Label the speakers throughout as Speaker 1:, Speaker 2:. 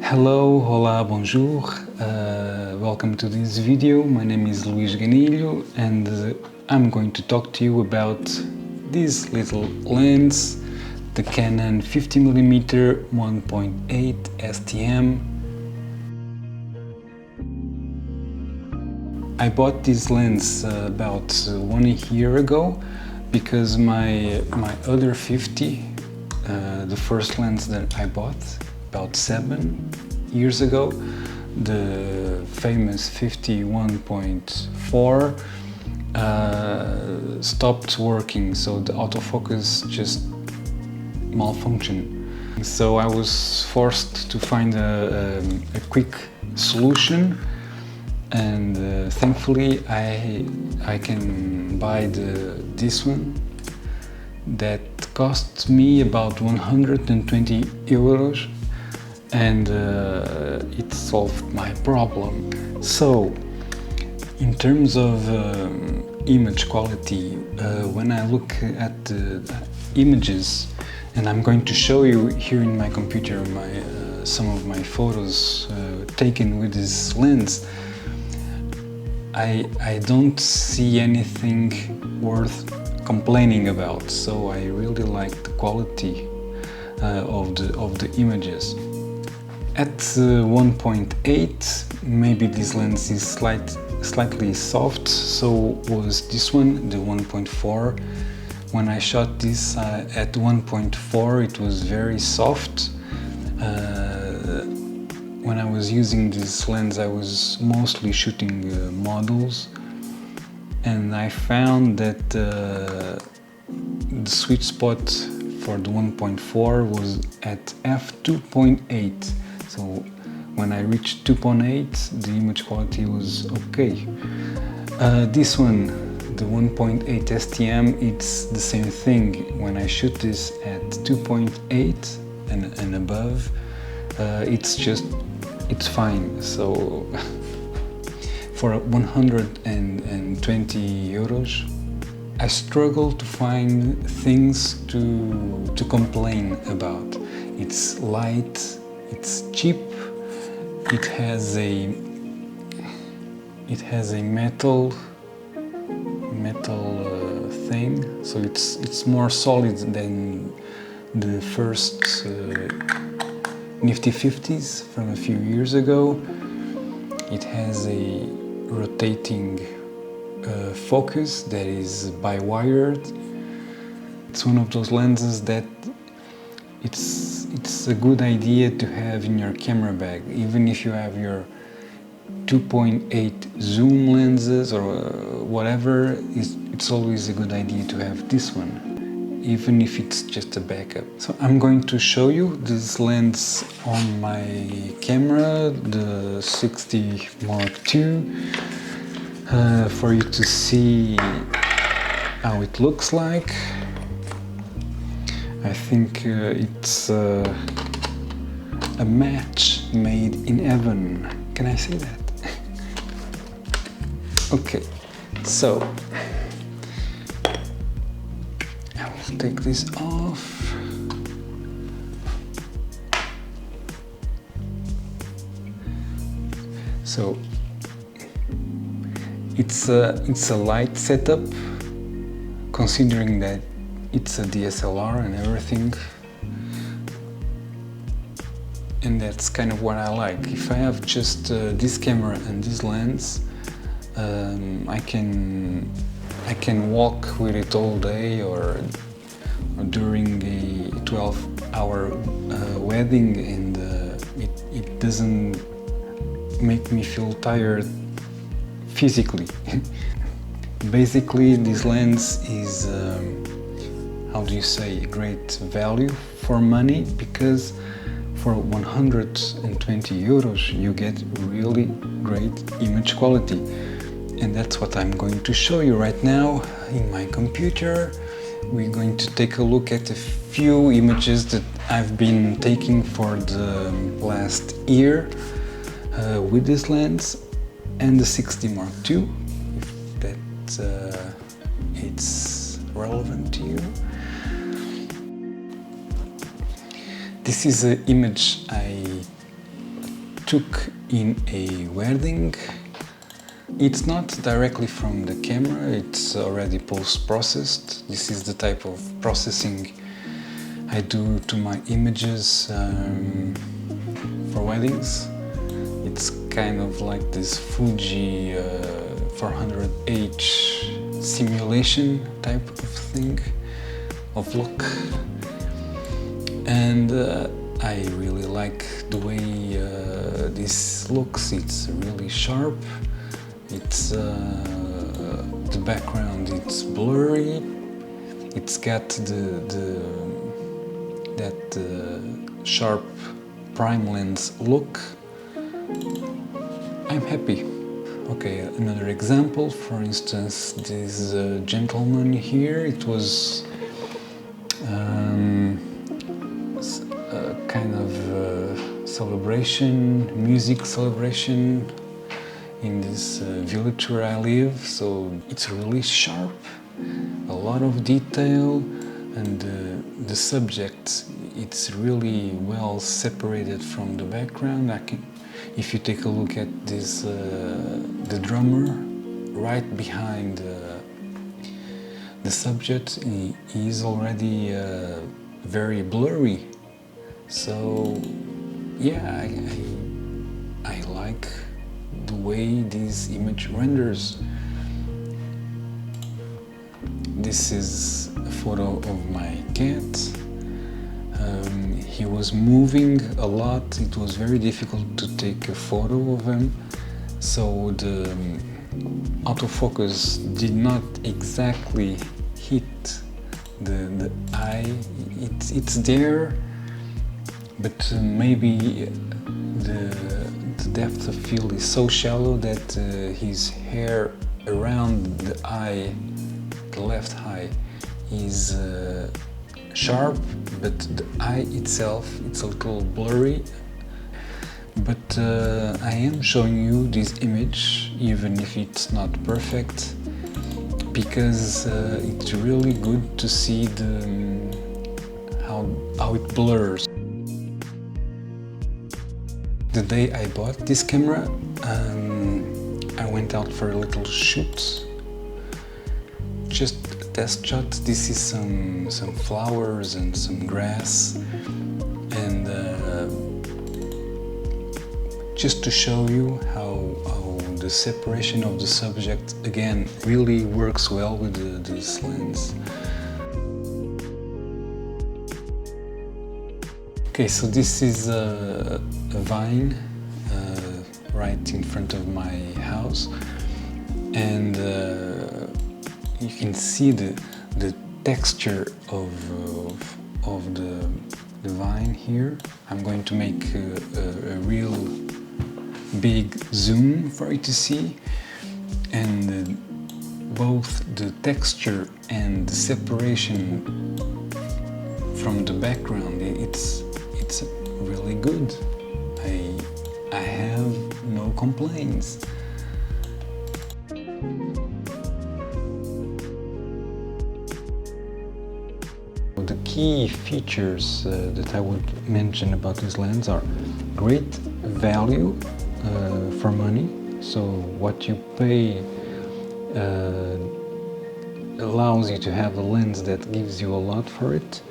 Speaker 1: Hello, hola, bonjour, welcome to this video. My name is Luís Ganilho and I'm going to talk to you about this little lens, the Canon 50mm 1.8 STM. I bought this lens about 1 year ago because my other 50, the first lens that I bought about 7 years ago, the famous 51.4, stopped working, so the autofocus just malfunctioned. So I was forced to find a quick solution, and thankfully I can buy this one that cost me about 120 euros. And it solved my problem. So, in terms of image quality, when I look at the images, and I'm going to show you here in my computer some of my photos taken with this lens, I don't see anything worth complaining about. So I really like the quality of the images. At 1.8, maybe this lens is slightly soft, so was this one, the 1.4. When I shot this at 1.4, it was very soft. When I was using this lens, I was mostly shooting models, and I found that the sweet spot for the 1.4 was at f2.8. So when I reached 2.8, the image quality was okay. This one, the 1.8 STM, it's the same thing. When I shoot this at 2.8 and above, it's fine. So for 120 euros, I struggle to find things to complain about. It's light. It's cheap. It has a metal thing, so it's more solid than the first nifty 50s from a few years ago. It has a rotating focus that is bi-wired. It's one of those lenses that it's a good idea to have in your camera bag, even if you have your 2.8 zoom lenses or whatever. It's always a good idea to have this one, even if it's just a backup. So I'm going to show you this lens on my camera, the 60 Mark II, for you to see how it looks like. I think it's a match made in heaven. Can I say that? Okay, so I will take this off. So it's a light setup, considering that it's a DSLR and everything, and that's kind of what I like. If I have just this camera and this lens, I can walk with it all day, or during a 12-hour wedding, and it doesn't make me feel tired physically. Basically, this lens is how do you say, a great value for money, because for 120 euros you get really great image quality. And that's what I'm going to show you right now in my computer. We're going to take a look at a few images that I've been taking for the last year with this lens and the 60 Mark II, if that it's relevant to you. This is an image I took in a wedding. It's not directly from the camera, it's already post-processed. This is the type of processing I do to my images for weddings. It's kind of like this Fuji 400H simulation type of thing, of look. And I really like the way this looks. It's really sharp. It's the background, it's blurry. It's got that sharp prime lens look. I'm happy. Okay, another example. For instance, this gentleman here. It was a kind of celebration, music celebration in this village where I live, so it's really sharp, a lot of detail, and the subject, it's really well separated from the background. If you take a look at this, the drummer right behind the subject, he is already very blurry. So yeah, I like the way this image renders. This is a photo of my cat. He was moving a lot. It was very difficult to take a photo of him, so the autofocus did not exactly hit the eye. It's there, but maybe the depth of field is so shallow that his hair around the eye, the left eye, is sharp, but the eye itself, it's a little blurry. But I am showing you this image, even if it's not perfect, because it's really good to see how it blurs. The day I bought this camera, I went out for a little shoot, just a test shot. This is some flowers and some grass, and just to show you how the separation of the subject again really works well with this lens. Okay, so this is a vine right in front of my house, and you can see the texture of the vine here. I'm going to make a real big zoom for you to see, and both the texture and the separation from the background, it's really good. I have no complaints. The key features that I would mention about this lens are great value for money. So what you pay allows you to have a lens that gives you a lot for it.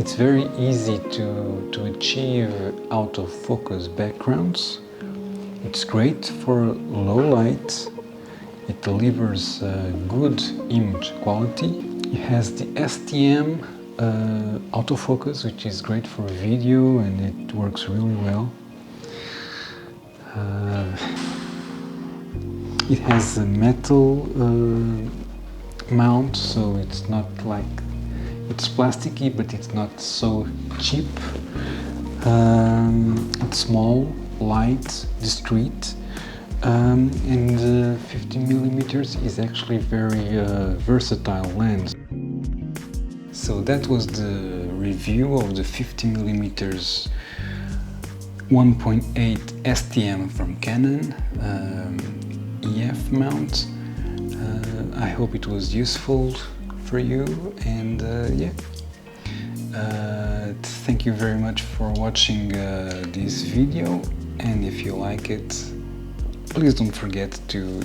Speaker 1: It's very easy to achieve out of focus backgrounds. It's great for low light. It delivers good image quality. It has the STM autofocus, which is great for video, and it works really well. It has a metal mount, so it's not like, it's plasticky, but it's not so cheap. It's small, light, discreet, and 50mm is actually very versatile lens. So that was the review of the 50mm 1.8 STM from Canon EF mount. I hope it was useful for you, and yeah. Thank you very much for watching this video, and if you like it, please don't forget to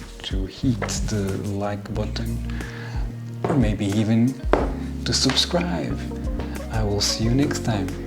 Speaker 1: hit the like button, or maybe even to subscribe. I will see you next time.